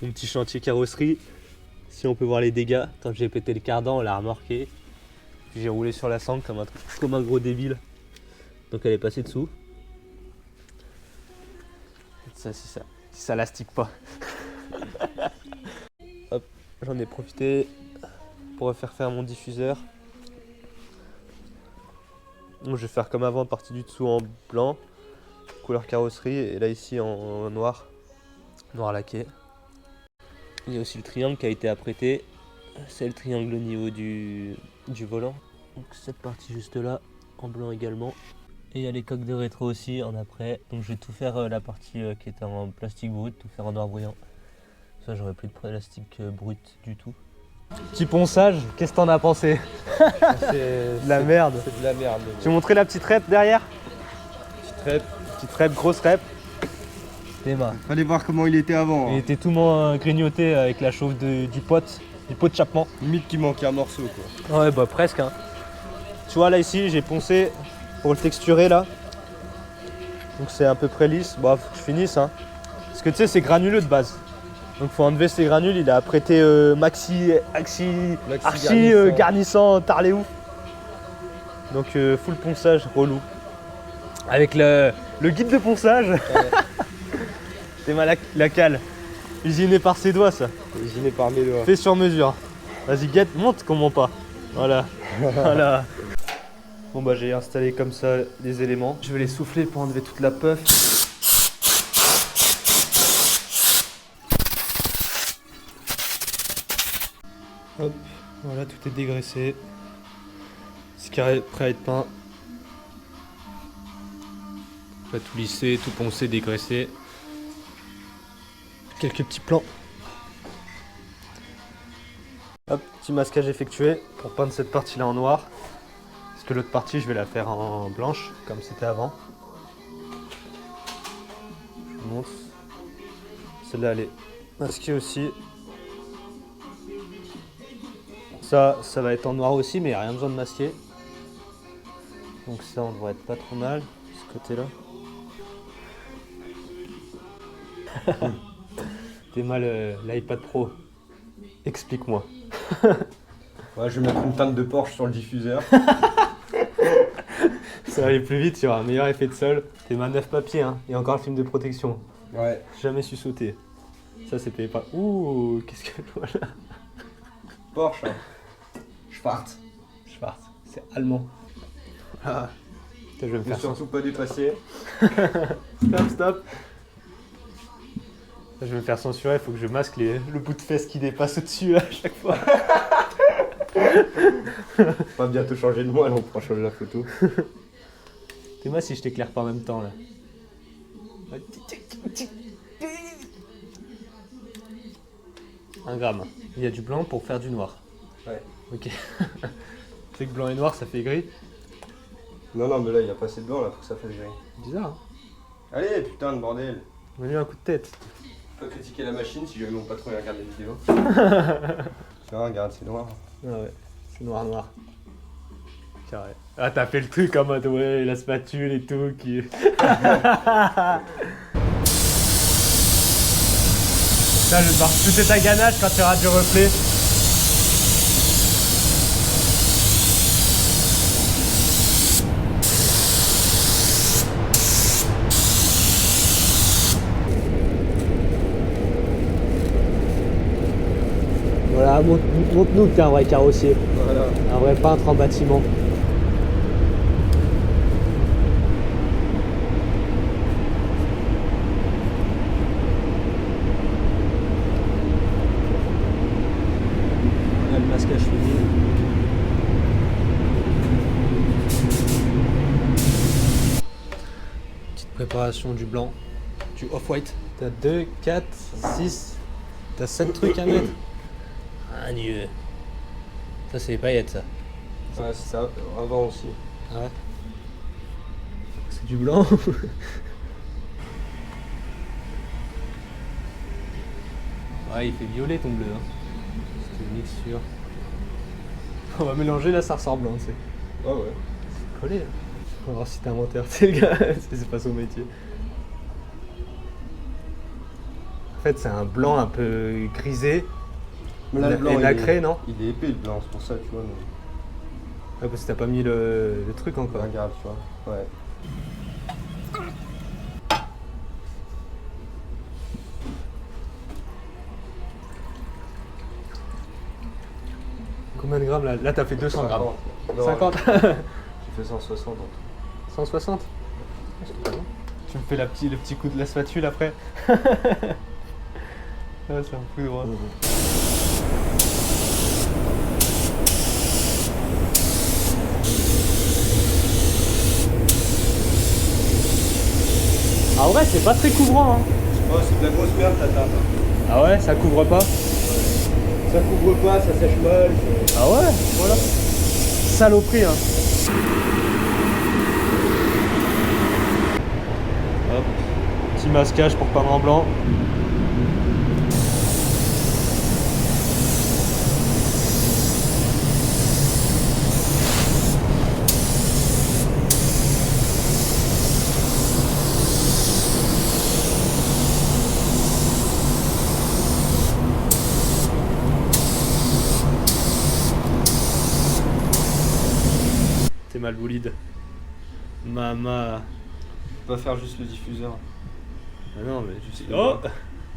Mon petit chantier carrosserie. Si on peut voir les dégâts, quand j'ai pété le cardan, on l'a remorqué. Puis j'ai roulé sur la sangle comme un gros débile. Donc elle est passée dessous. Ça, si ça lastique pas. Hop, j'en ai profité pour refaire faire mon diffuseur. Donc je vais faire comme avant, partie du dessous en blanc, couleur carrosserie, et là ici en noir laqué. Il y a aussi le triangle qui a été apprêté. C'est le triangle au niveau du volant. Donc cette partie juste là, en blanc également. Et il y a les coques de rétro aussi en après. Donc je vais tout faire la partie qui était en plastique brut, tout faire en noir brillant. Ça j'aurais plus de plastique brut du tout. Petit ponçage, qu'est-ce que t'en as pensé? C'est de la merde. C'est de la merde. Tu veux montrer la petite rep derrière? Petite rep, grosse rep. Théma. Fallait voir comment il était avant. Il était tout grignoté avec la chauffe du pot de chapement. Limite qu'il manquait un morceau quoi. Ouais bah presque hein. Tu vois là ici j'ai poncé pour le texturer là. Donc c'est à peu près lisse. Bon faut que je finisse hein. Parce que tu sais c'est granuleux de base. Donc faut enlever ces granules, il a apprêté Maxi garnissant tarlé ouf. Donc full ponçage relou. Avec le guide de ponçage. Ouais. C'est la cale. Usiné par ses doigts ça. Usiné par mes doigts. Fait sur mesure. Vas-y guette, monte comment pas. Voilà. Voilà. Bon bah j'ai installé comme ça les éléments. Je vais les souffler pour enlever toute la puff. Hop, voilà tout est dégraissé. C'est carré prêt à être peint. On va tout lisser, tout poncer, dégraisser. Quelques petits plans. Hop, petit masquage effectué pour peindre cette partie là en noir. Parce que l'autre partie je vais la faire en blanche comme c'était avant. Je vous montre. Celle-là elle est masquée aussi. Ça va être en noir aussi mais il n'y a rien besoin de masquer. Donc ça on devrait être pas trop mal, ce côté là. T'es mal l'iPad Pro. Explique-moi. Ouais, je vais mettre une teinte de Porsche sur le diffuseur. Ça va aller plus vite, il y aura un meilleur effet de sol. T'es ma 9 papier, hein. Et encore le film de protection. Ouais. Jamais su sauter. Ça c'est payé par. Ouh, qu'est-ce que je vois là? Porsche. Hein. Schwarz. C'est allemand. Ah. Putain, je vais me faire surtout pas dépasser. Stop. Je vais me faire censurer, il faut que je masque le bout de fesse qui dépasse au-dessus à chaque fois. On va bientôt changer de moelle, on pourra changer la photo. T'es moi si je t'éclaire pas en même temps là. 1 gramme. Il y a du blanc pour faire du noir. Ouais. Ok. Tu sais que blanc et noir ça fait gris? Non, mais là il y a pas assez de blanc là pour que ça fasse gris. Bizarre hein. Allez, putain de bordel. Mets-lui un coup de tête. Pas critiquer la machine si jamais mon patron il regarde les vidéos. Tiens, regarde, c'est noir. Ah ouais, c'est noir. Carré. Ah t'as fait le truc en mode ouais, la spatule et tout qui... Ça je vais devoir shooter ta ganache quand tu auras du reflet. Voilà, montre-nous que t'es un vrai carrossier. Voilà. Un vrai peintre en bâtiment. Voilà le masquage fini. Petite préparation du blanc, du off-white. T'as 2, 4, 6, t'as 7 trucs à mettre. Ah Dieu. Ça c'est les paillettes ça. Ouais, c'est ça, avant aussi. Ah ouais. C'est du blanc. Ouais il fait violet ton bleu hein. C'est une mixture. On va mélanger là ça ressort blanc tu sais. Ah ouais. C'est collé là. On va voir si t'es inventeur, tu sais le gars, c'est pas son métier. fait c'est un blanc un peu grisé. Mais là, le blanc, et nacré, non? Il est épais le blanc, c'est pour ça, tu vois. Ouais, parce que t'as pas mis le truc encore. Regarde, tu vois. Ouais. Combien de grammes là? Là t'as fait 200 grammes. Non, 50. J'ai fait 160 en tout. 160. Tu me fais le petit coup de la spatule après. Ah, ça me fout droit. Ah ouais, c'est pas très couvrant. Hein. Oh, c'est de la grosse merde ta table. Ah ouais, ça couvre pas. Ça couvre pas, ça sèche mal. Ah ouais, voilà. Saloperie hein. Hop. Petit masquage pour pas en blanc. C'est mal bolide. Mama. On va faire juste le diffuseur. Ah non mais juste. Oh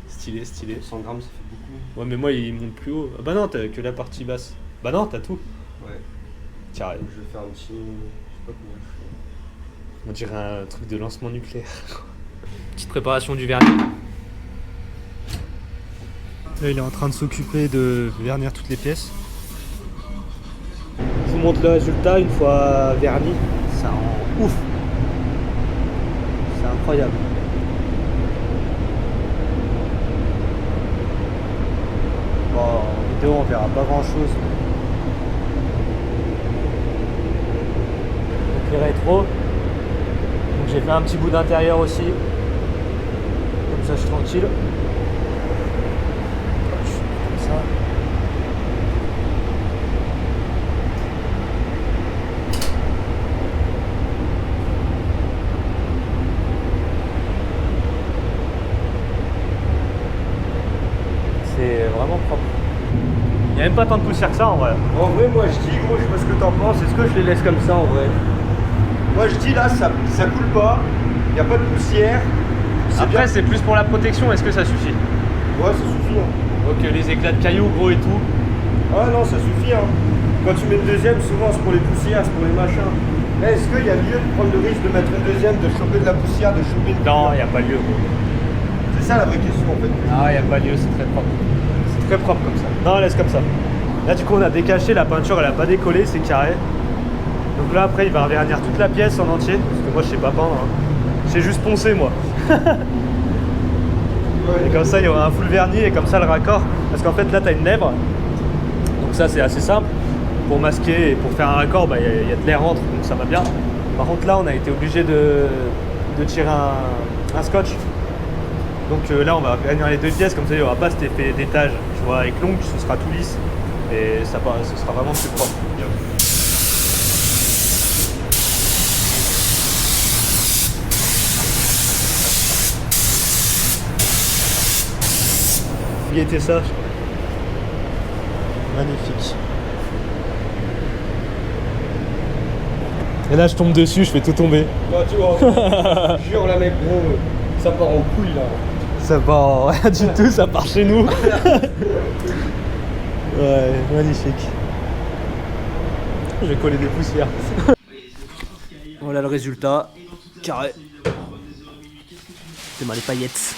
stylé, stylé. 100 grammes, ça fait beaucoup. Ouais mais moi il monte plus haut. Ah bah non, t'as que la partie basse. Bah non, t'as tout. Ouais. Tiens, Je vais faire un petit. Je sais pas comment je fais. on dirait un truc de lancement nucléaire. Petite préparation du vernis. Là il est en train de s'occuper de vernir toutes les pièces. Je vous montre le résultat une fois verni. Ça rend ouf. C'est incroyable. Bon, en vidéo on verra pas grand chose. Donc les rétros. Donc j'ai fait un petit bout d'intérieur aussi. Comme ça je suis tranquille. Comme ça. C'est vraiment propre. Il n'y a même pas tant de poussière que ça en vrai. En vrai, moi je dis, gros, je sais pas ce que t'en penses. Est-ce que je les laisse comme ça en vrai? Moi je dis là, ça coule pas. Y a pas de poussière. Après c'est plus pour la protection, est-ce que ça suffit? Ouais, ça suffit. Hein. Ok, les éclats de cailloux gros et tout. Ah non, ça suffit. Hein. Quand tu mets une deuxième, souvent c'est pour les poussières, c'est pour les machins. Mais est-ce qu'il y a lieu de prendre le risque de mettre une deuxième, de choper de la poussière, de choper une. Non, il n'y a pas lieu gros. C'est ça la vraie question en fait. Ah, il n'y a pas lieu, c'est très propre. C'est très propre comme ça. Non, laisse comme ça. Là, du coup, on a décaché, la peinture, elle a pas décollé, c'est carré. Donc là, après, il va revernir toute la pièce en entier. Parce que moi, je sais pas peindre. Hein. Je sais juste poncer, moi. Et comme ça, il y aura un full vernis et comme ça, le raccord. Parce qu'en fait, là, tu as une lèvre. Donc ça, c'est assez simple. Pour masquer et pour faire un raccord, bah, y a de l'air entre, donc ça va bien. Par contre, là, on a été obligé de tirer un scotch. Donc là on va vernir les deux pièces, comme ça il n'y aura pas cet effet d'étage, tu vois, avec l'ongle ce sera tout lisse et ça ce sera vraiment plus propre. Guettez ça, magnifique. Et là je tombe dessus, je fais tout tomber. Bah tu vois, je jure là mec gros, ça part en couille là. Ça part rien du tout, ça part chez nous. Ouais, magnifique. Je vais coller des poussières. Voilà le résultat. Carré. C'est mal les paillettes.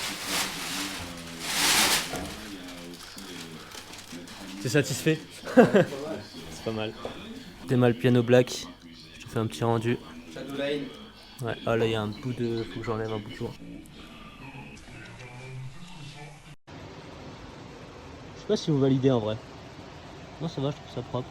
T'es satisfait? C'est pas mal. T'es mal piano black. Je te fais un petit rendu. Shadowline. Ouais, ah là il y a un bout de. Faut que j'enlève un bout de jour. Je sais pas si vous validez en vrai. Non, ça va, je trouve ça propre.